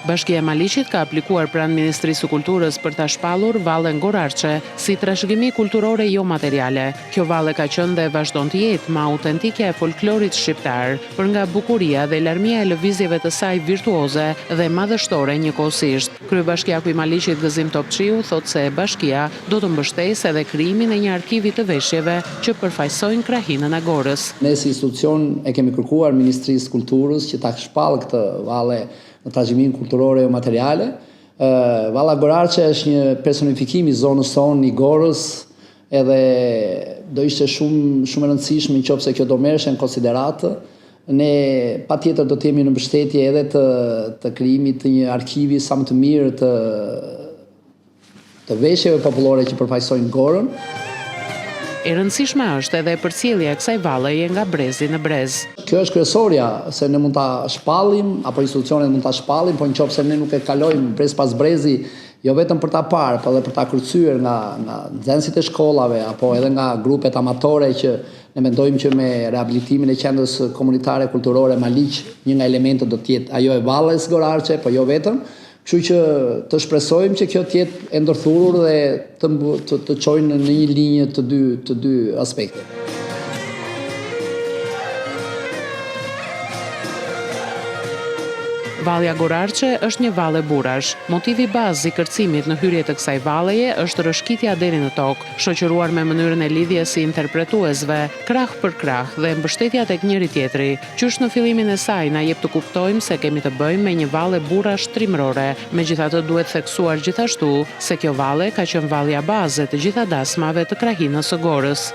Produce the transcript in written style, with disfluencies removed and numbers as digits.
Bashkia e Maliqit ka aplikuar pranë Ministrisë së Kulturës për ta shpallur vallen Gorarçe si trashëgimi kulturore jo materiale. Kjo valle ka qenë dhe vazhdon të jetë më autentike e folklorit shqiptar, për nga bukuria dhe larmia e lëvizjeve të saj virtuoze dhe madhështore njëkohësisht. Kryebashkiaku i Maliqit Gëzim Topçiu thotë se bashkia do të mbështesë edhe krijimin e një arkivi të veshjeve që përfaqësojnë krahinën e Gorës. Ne si institucion e kemi kërkuar Ministrisë së Kulturës që ta shpallë këtë valle në trashëgimin kulturore o materiale. Valla Gorarçe është një personifikim i zonës tonë, i Gorës, edhe do ishte shumë e rëndësishme nëse kjo do merresh në konsideratë. Ne patjetër do të jemi në mbështetje edhe të krijimit të një arkivi sa më të mirë të veshjeve popullore që përfaqësojnë Gorën. E rëndësishme është edhe përcjellja e kësaj valleje nga brezi në brez. Kjo është kryesorja, se ne mund ta shpallim, apo institucionet mund ta shpallin, po nëse ne nuk e kalojmë brez pas brezi, jo vetëm për ta parë, por edhe për ta kërcyer nga nxënësit e shkollave, apo edhe nga grupet amatore që ne mendojmë që me rehabilitimin e qendrës komunitare kulturore Maliq, një nga elementët do të jetë ajo e valles Gorarçe, po jo vetëm. Kështu që të shpresojmë që kjo të jetë e ndërthurur dhe të çojnë në një linjë të dy aspekte. Vallja Gorarçe është një valle burrash. Motivi bazë i kërcimit në hyrje të kësaj valleje është rëshkitja deri në tokë, shoqëruar me mënyrën e lidhjes së interpretuesve, krah për krah dhe mbështetja tek njëri tjetri. Qysh në fillimin e saj na jep të kuptojmë se kemi të bëjmë me një valle burrash trimërore. Megjithatë duhet theksuar gjithashtu se kjo valle ka qenë vallja baze të gjitha dasmave të krahinës së Gorës.